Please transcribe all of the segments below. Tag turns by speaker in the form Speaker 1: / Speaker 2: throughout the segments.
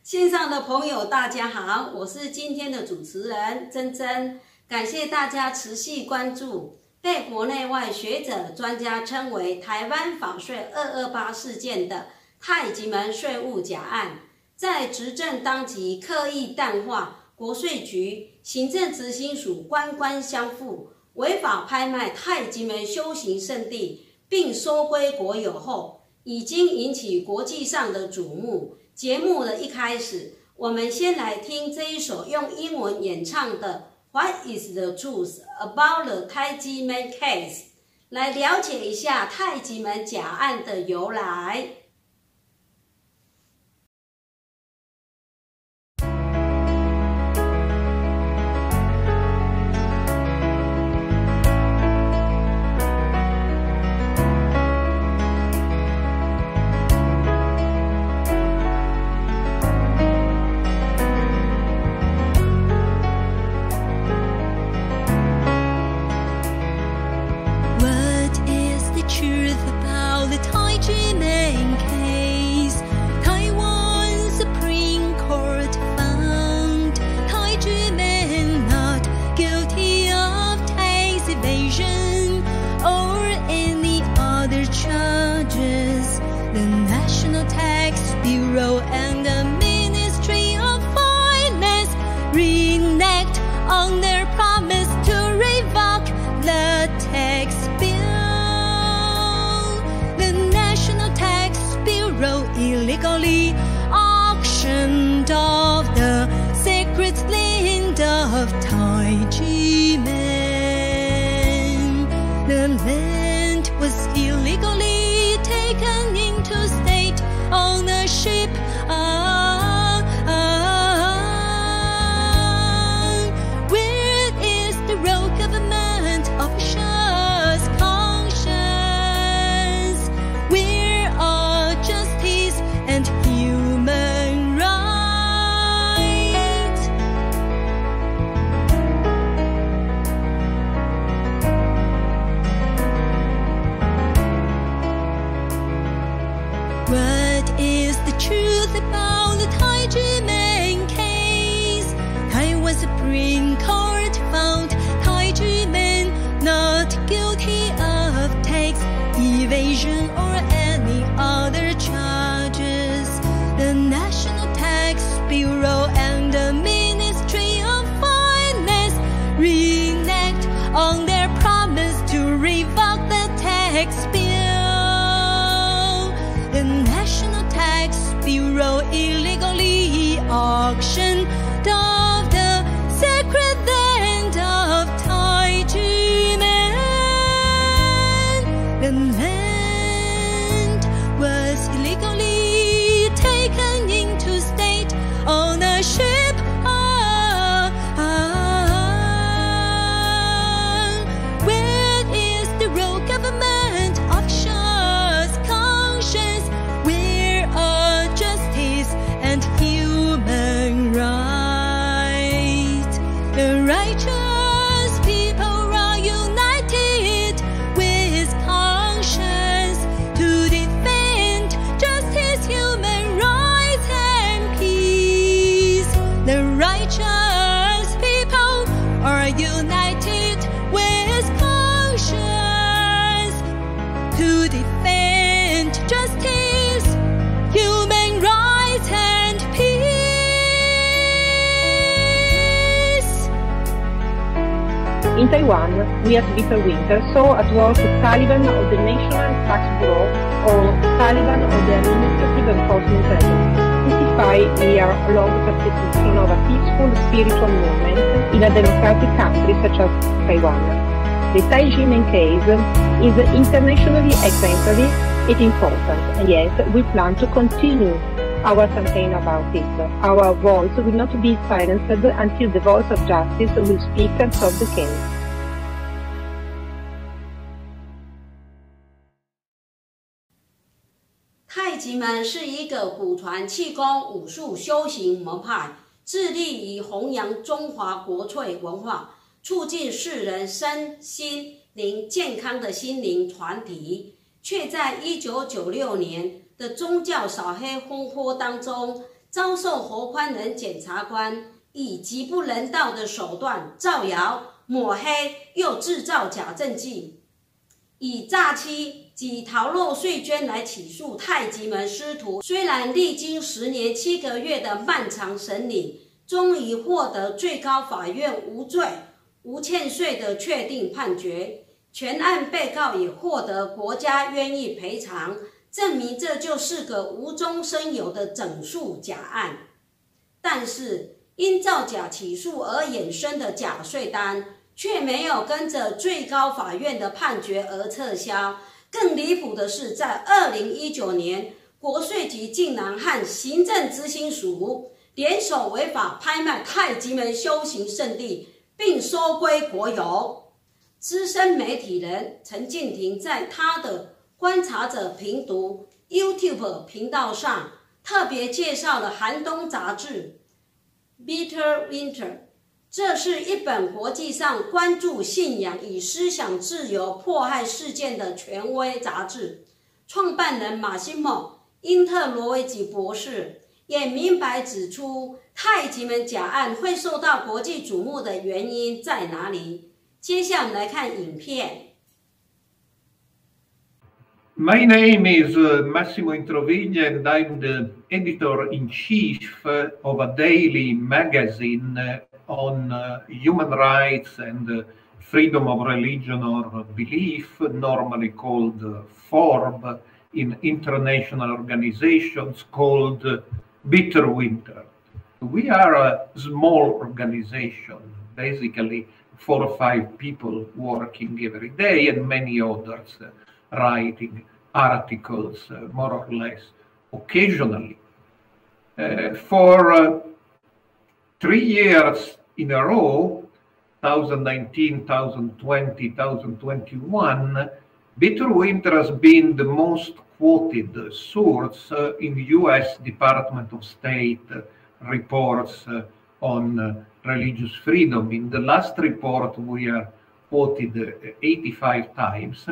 Speaker 1: 线上的朋友大家好，我是今天的主持人珍珍，感谢大家持续关注被国内外学者专家称为台湾法税228事件的太极门税务假案，在执政当局刻意淡化国税局、行政执行署官相护，违法拍卖太极门修行圣地并收归国有后，已经引起国际上的瞩目。节目的一开始，我们先来听这一首用英文演唱的 What is the truth about the 太极门 case， 来了解一下太极门假案的由来。
Speaker 2: Illegally auctioned off the sacred land of Taiji Men. The land was illegally taken into state ownership. Where is the royal government officials' conscience? Where are justice and human rights? What is the truth about the Taiji Men case? Taiwan Supreme Court found Taiji Men not guilty of tax evasion or any other charges. The National Tax Bureau and the Ministry of Finance reneged on their promise to revoke the tax bill. The National Tax Bureau illegally auctioned off the sacred land of Taiji Men. The land was illegally taken into state ownership. Where is the royal government officials' conscience? Where are justice and human rights? The righteous people are united with conscience to defend justice, human rights, and peace. The righteous people are united with conscience to defend justice, human rights, and peace.
Speaker 3: In Taiwan, we at Little Winter saw at work the Taliban of the National Tax Bureau or Taliban of the Administrative Enforcement Agency, 55-year-long persecution of a peaceful spiritual movement in a democratic country such as Taiwan. The Taiji Men case is internationally exemplary and important, and yet we plan to continue our campaign about it. Our voice will not be silenced until the voice of justice will speak and solve the case.
Speaker 1: 太极门是一个古传气功武术修行门派，致力于弘扬中华国粹文化，促进世人身心灵健康的心灵团体，却在1996年的宗教扫黑风波当中遭受侯宽仁检察官以极不人道的手段造谣、抹黑，又制造假证据，以诈欺及逃漏税捐来起诉太极门师徒。虽然历经10年7个月的漫长审理，终于获得最高法院无罪、无欠税的确定判决，全案被告也获得国家冤狱赔偿，证明这就是个无中生有的整数假案。但是因造假起诉而衍生的假税单却没有跟着最高法院的判决而撤销。更离谱的是，在2019年，国税局竟然和行政执行署联手违法拍卖太极门修行圣地并收归国有。资深媒体人陈敬婷在他的观察者评读 YouTube 频道上特别介绍了寒冬杂志 Bitter Winter， 这是一本国际上关注信仰与思想自由迫害事件的权威杂志。创办人马西莫·因特罗维吉博士也明白指出，太极门假案会受到国际瞩目的原因在哪里。接下来我们来看影片。
Speaker 4: My name is Massimo Introviglia, and I'm the editor-in-chief of a daily magazine on human rights and freedom of religion or belief, normally called FORB, in international organizations called Bitter Winter. We are a small organization, basically 4 or 5 people working every day, and many others writing articles more or less occasionally. For 3 years in a row, 2019, 2020, 2021, Bitter Winter has been the most quoted source in the US Department of State reports on religious freedom. In the last report, we are quoted 85 times,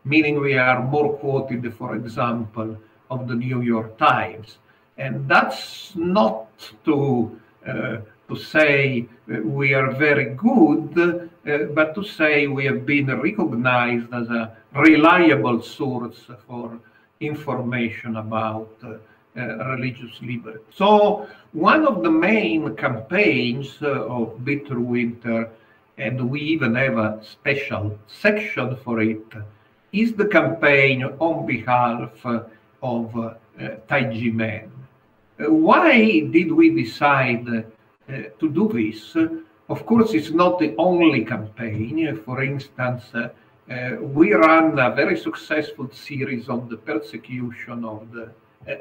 Speaker 4: meaning we are more quoted, for example, of the New York Times. And that's not to say we are very good, but to say we have been recognized as a reliable source for information about religious liberty. So one of the main campaigns of Bitter Winter, and we even have a special section for it, is the campaign on behalf of Taiji men. Why did we decide to do this? Of course, it's not the only campaign. For instance, we ran a very successful series on the persecution of the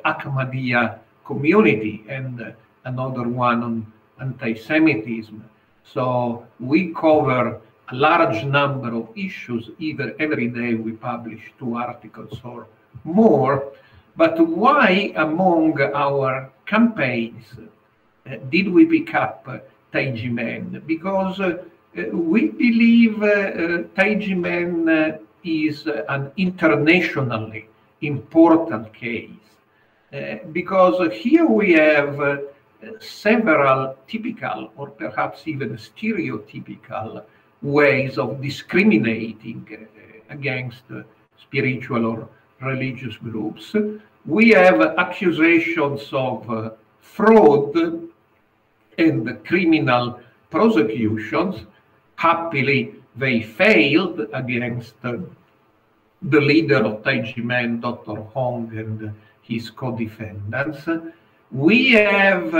Speaker 4: Ahmadiyya community and another one on anti-Semitism. So we cover a large number of issues. Every day we publish 2 articles or more. But why among our campaigns did we pick up Taiji men? Because we believe Taiji men is an internationally important case. Because here we have several typical or perhaps even stereotypical ways of discriminating against spiritual or religious groups. We have accusations of fraud and criminal prosecutions. Happily, they failed against the leader of Taiji men, Dr. Hong, and his co-defendants. We have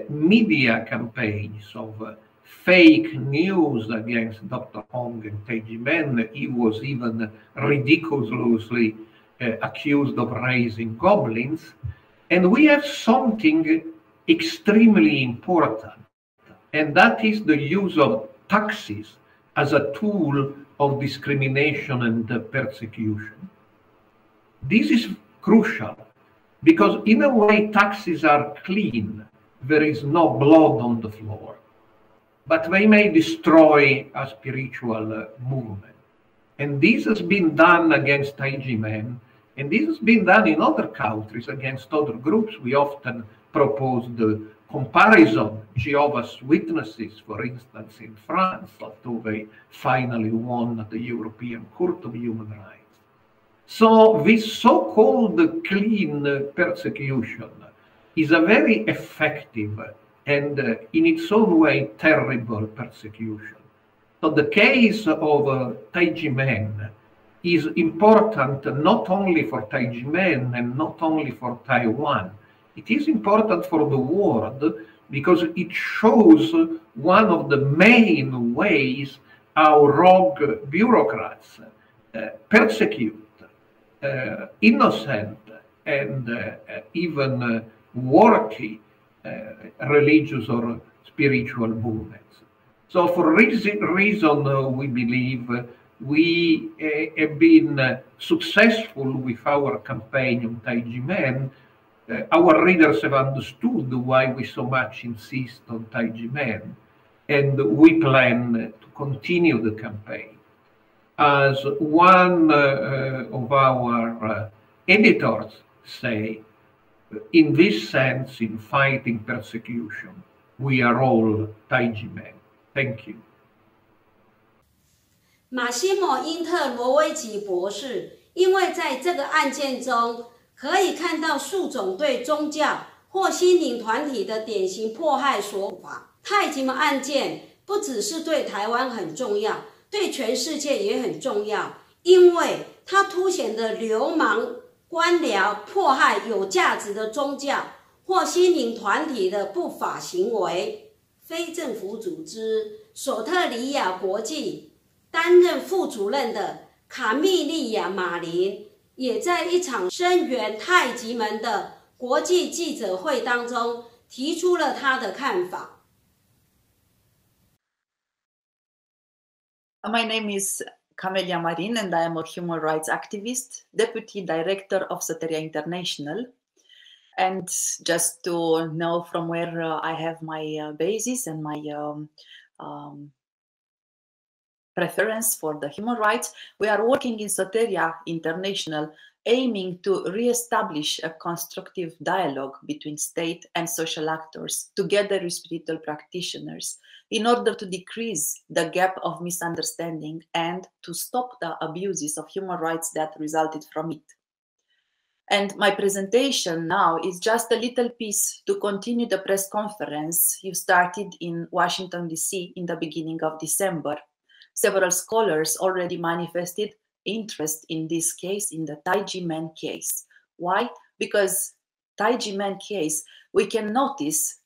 Speaker 4: media campaigns of fake news against Dr. Hong and Taiji men. He was even ridiculously accused of raising goblins. And we have something extremely important, and that is the use of taxes as a tool of discrimination and persecution. This is crucial because in a way taxes are clean. There is no blood on the floor, but they may destroy a spiritual movement. And this has been done against Taiji men, and this has been done in other countries against other groups. We often proposed the comparison Jehovah's Witnesses, for instance, in France, although they finally won at the European Court of Human Rights. So this so-called clean persecution is a very effective and in its own way terrible persecution. So the case of Taiji Men is important not only for Taiji Men and not only for Taiwan. It is important for the world because it shows one of the main ways how rogue bureaucrats persecute innocent and even worthy religious or spiritual movements. So for reason we believe we have been successful with our campaign on Taiji Men. Our readers have understood why we so much insist on Taiji Men, and we plan to continue the campaign. As one of our editors say, in this sense, in fighting persecution, we are all Taiji Men. Thank you.
Speaker 1: 马西莫·因特罗维奇博士，因为在这个案件中可以看到数种对宗教或心灵团体的典型迫害手法。太极门案件不只是对台湾很重要，对全世界也很重要，因为它凸显了流氓官僚迫害有价值的宗教或心灵团体的不法行为。非政府组织索特里亚国际担任副主任的卡蜜利亚·马林，也在一场声援太极门的国际记者会当中提出了他的看法。
Speaker 5: My name is Camelia Marin, and I am a human rights activist, deputy director of Soteria International. And just to know from where I have my basis and my preference for the human rights, we are working in Soteria International, aiming to re-establish a constructive dialogue between state and social actors, together with spiritual practitioners, in order to decrease the gap of misunderstanding and to stop the abuses of human rights that resulted from it. And my presentation now is just a little piece to continue the press conference you started in Washington, D.C. in the beginning of December. Several scholars already manifested interest in this case, in the Taiji Men case. Why? Because Taiji Men case, we can notice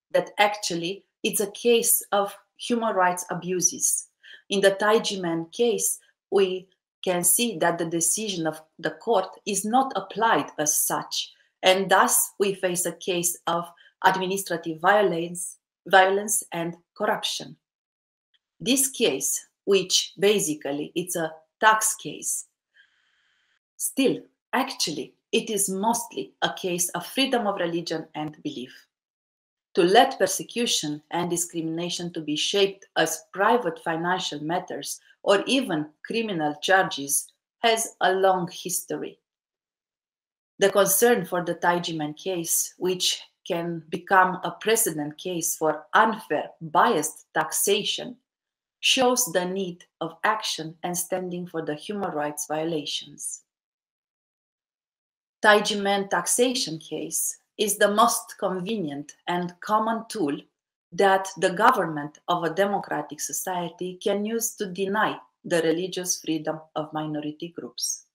Speaker 5: that actually it's a case of human rights abuses. In the Taiji Men case, we can see that the decision of the court is not applied as such, and thus we face a case of administrative violence and corruption. This case, which basically it's a tax case, still, actually, it is mostly a case of freedom of religion and belief. To let persecution and discrimination to be shaped as private financial matters or even criminal charges has a long history. The concern for the Taiji Men case, which can become a precedent case for unfair, biased taxation, shows the need of action and standing for the human rights violations. Taiji Men taxation case is the most convenient and common tool that the government of a democratic society can use to deny the religious freedom of minority groups.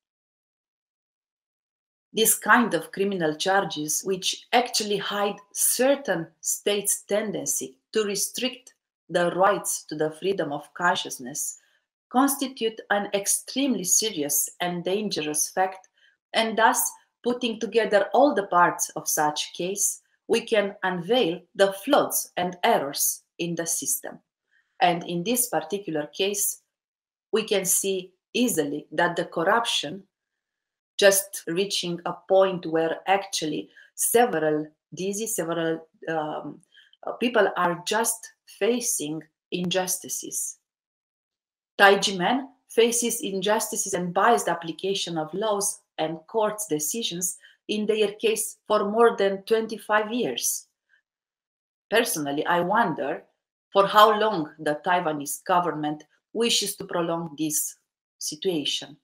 Speaker 5: This kind of criminal charges, which actually hide certain states' tendency to restrict the rights to the freedom of consciousness, constitute an extremely serious and dangerous fact, and thus, putting together all the parts of such case, we can unveil the flaws and errors in the system. And in this particular case, we can see easily that the corruption just reaching a point where actually several people are just facing injustices. Taiji Men faces injustices and biased application of laws and courts' decisions in their case for more than 25 years. Personally, I wonder for how long the Taiwanese government wishes to prolong this situation.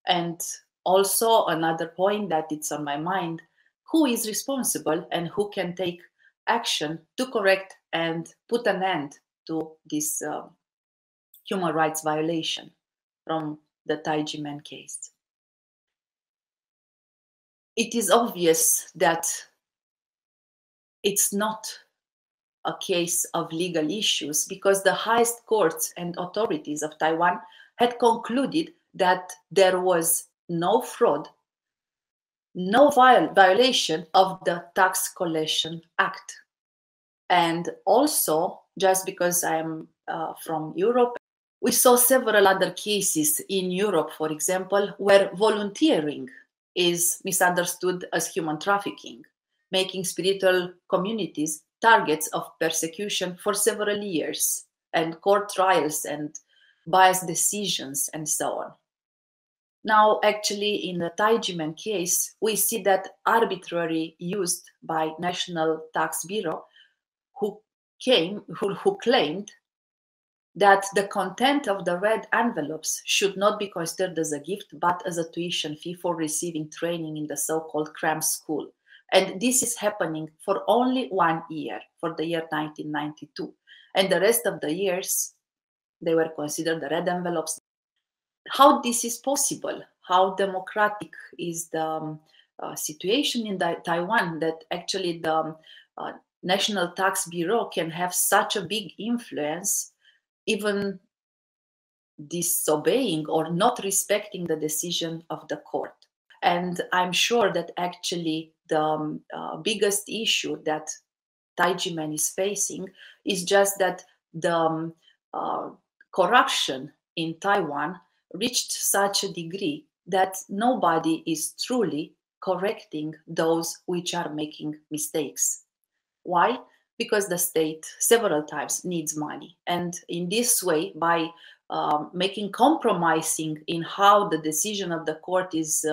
Speaker 5: And also another point that it's on my mind, who is responsible and who can take action to correct and put an end to this human rights violation from the Taiji Men case. It is obvious that it's not a case of legal issues because the highest courts and authorities of Taiwan had concluded that there was no fraud, no violation of the Tax Collection Act. And also, just because I'm from Europe, we saw several other cases in Europe, for example, where volunteering is misunderstood as human trafficking, making spiritual communities targets of persecution for several years, and court trials and biased decisions and so on. Now, actually, in the Taiji Men case, we see that arbitrary used by National Tax Bureau who claimed that the content of the red envelopes should not be considered as a gift, but as a tuition fee for receiving training in the so-called cram school. And this is happening for only 1 year, for the year 1992. And the rest of the years, they were considered the red envelopes. How this is possible? How democratic is the situation in Taiwan that actually the National Tax Bureau can have such a big influence, even disobeying or not respecting the decision of the court? And I'm sure that actually the biggest issue that Taiji Men is facing is just that the corruption in Taiwan reached such a degree that nobody is truly correcting those which are making mistakes. Why? Because the state several times needs money. And in this way, by making compromising in how the decision of the court is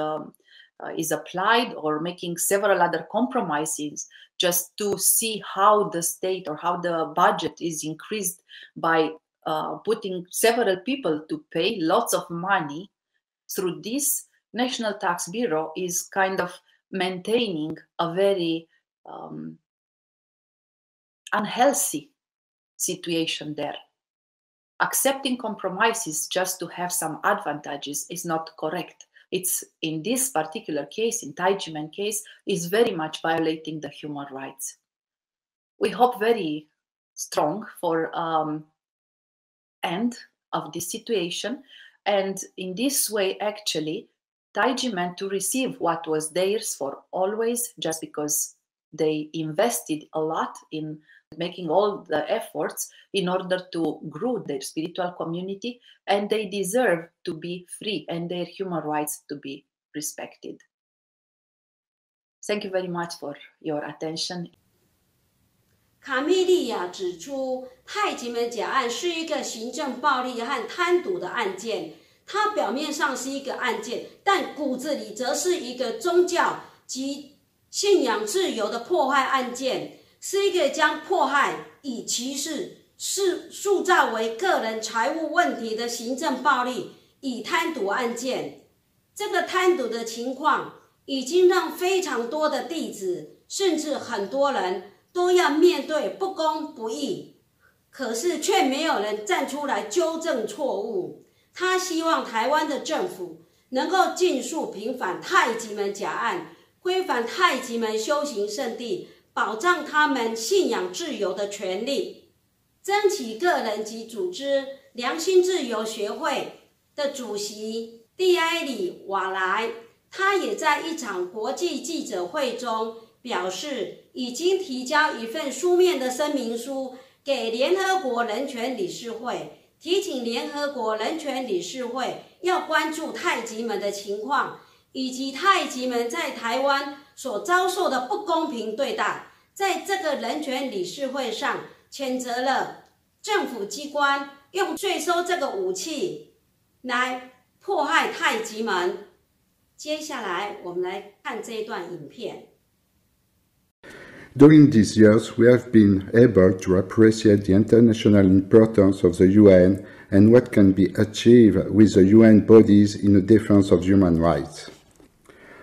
Speaker 5: applied, or making several other compromises just to see how the state or how the budget is increased by putting several people to pay lots of money, through this, National Tax Bureau is kind of maintaining a very unhealthy situation there. Accepting compromises just to have some advantages is not correct. It's in this particular case, in Taiji Men case, is very much violating the human rights. We hope very strong for end of this situation, and in this way, actually, Taiji Men to receive what was theirs for always, just because they invested a lot in making all the efforts in order to grow their spiritual community, and they deserve to be free and their human rights to be respected. Thank you very much for your attention.
Speaker 1: 卡米利亚指出，太极门假案是一个行政暴力和贪渎的案件，它表面上是一个案件，但骨子里则是一个宗教及信仰自由的迫害案件，是一个将迫害以歧视塑造为个人财务问题的行政暴力以贪渎案件。这个贪渎的情况已经让非常多的弟子，甚至很多人都要面对不公不义，可是却没有人站出来纠正错误。他希望台湾的政府能够尽速平反太极门假案，规范太极门修行圣地，保障他们信仰自由的权利。争取个人及组织良心自由学会的主席蒂埃里瓦莱，他也在一场国际记者会中表示，已经提交一份书面的声明书给联合国人权理事会，提醒联合国人权理事会要关注太极门的情况，以及太极门在台湾所遭受的不公平对待。在这个人权理事会上，谴责了政府机关用税收这个武器来迫害太极门。接下来我们来看这一段影片。
Speaker 6: During these years, we have been able to appreciate the international importance of the UN and what can be achieved with the UN bodies in the defense of human rights.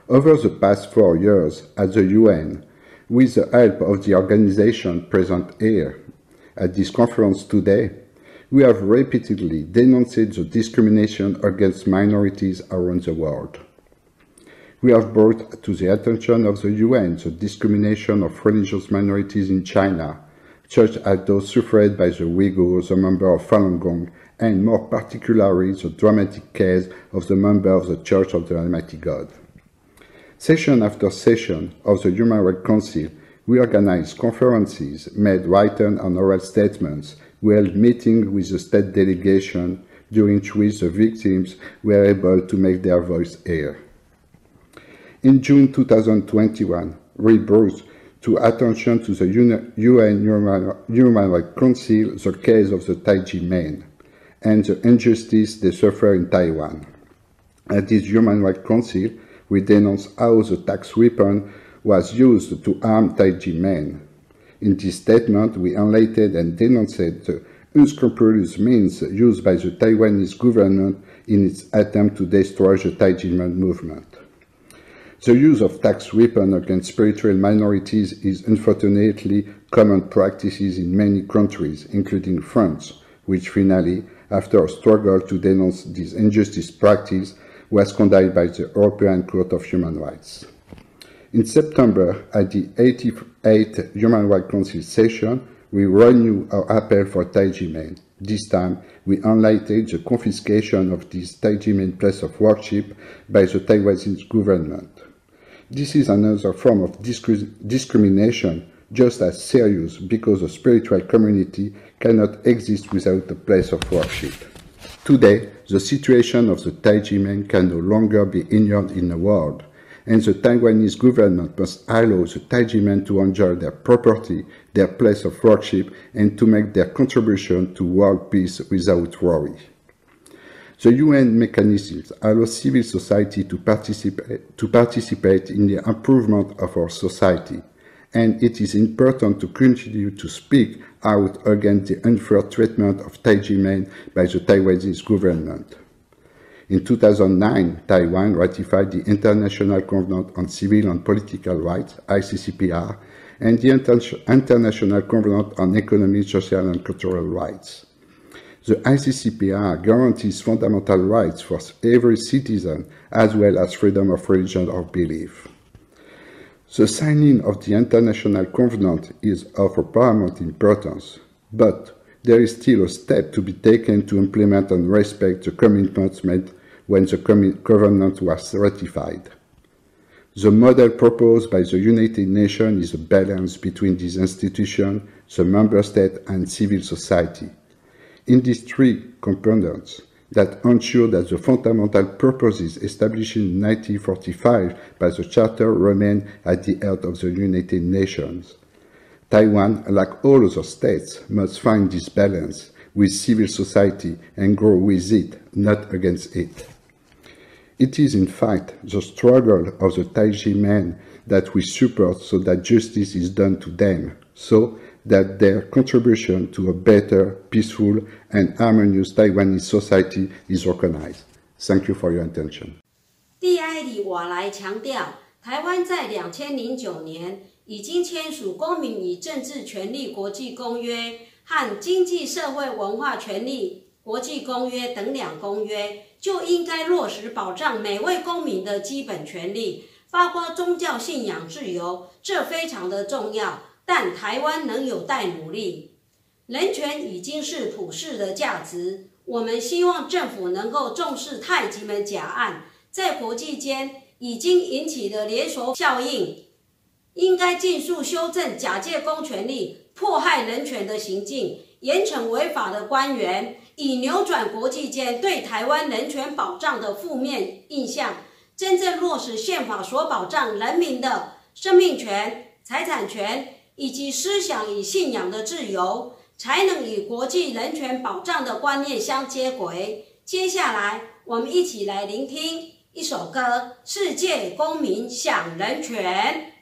Speaker 6: Over the past 4 years at the UN, with the help of the organization present here at this conference today, we have repeatedly denounced the discrimination against minorities around the world. We have brought to the attention of the UN the discrimination of religious minorities in China, such as those suffered by the Uyghurs, a member of Falun Gong, and more particularly the dramatic case of the member of the Church of the Almighty God. Session after session of the Human Rights Council, we organized conferences, made written and oral statements, we held meetings with the state delegation, during which the victims were able to make their voice heard. In June 2021, we brought to attention to the UN Human Rights Council the case of the Taiji men and the injustice they suffer in Taiwan. At this Human Rights Council, we denounced how the tax weapon was used to harm Taiji men. In this statement, we highlighted and denounced the unscrupulous means used by the Taiwanese government in its attempt to destroy the Taiji men movement. The use of tax weapons against spiritual minorities is unfortunately common practices in many countries, including France, which finally, after a struggle to denounce this injustice practice, was condemned by the European Court of Human Rights. In September, at the 88th Human Rights Council session, we renewed our appeal for Taiji men. This time, we highlighted the confiscation of this Taiji men place of worship by the Taiwanese government. This is another form of discrimination, just as serious, because the spiritual community cannot exist without a place of worship. Today, the situation of the Taiji men can no longer be ignored in the world, and the Taiwanese government must allow the Taiji men to enjoy their property, their place of worship, and to make their contribution to world peace without worry. The UN mechanisms allow civil society to participate in the improvement of our society, and it is important to continue to speak out against the unfair treatment of Taiji men by the Taiwanese government. In 2009, Taiwan ratified the International Covenant on Civil and Political Rights, ICCPR, and the International Covenant on Economic, Social and Cultural Rights. The ICCPR guarantees fundamental rights for every citizen, as well as freedom of religion or belief. The signing of the International Covenant is of paramount importance, but there is still a step to be taken to implement and respect the commitments made when the Covenant was ratified. The model proposed by the United Nations is a balance between these institutions, the member state, and civil society. In these three components that ensure that the fundamental purposes established in 1945 by the Charter remain at the heart of the United Nations. Taiwan, like all other states, must find this balance with civil society and grow with it, not against it. It is in fact the struggle of the Taiji men that we support so that justice is done to them, so that their contribution to a better, peaceful, and harmonious Taiwanese society is recognized. Thank you for your attention.
Speaker 1: 蒂埃里瓦莱强调，台湾在2009年已经签署《公民与政治权利国际公约》和《经济社会文化权利国际公约》等2公约，就应该落实保障每位公民的基本权利，包括宗教信仰自由，这非常的重要。但台湾仍有待努力。人权已经是普世的价值，我们希望政府能够重视太极门假案，在国际间已经引起的连锁效应，应该尽速修正假借公权力迫害人权的行径，严惩违法的官员，以扭转国际间对台湾人权保障的负面印象，真正落实宪法所保障人民的生命权、财产权以及思想与信仰的自由，才能与国际人权保障的观念相接轨。接下来，我们一起来聆听一首歌《世界公民享人权》。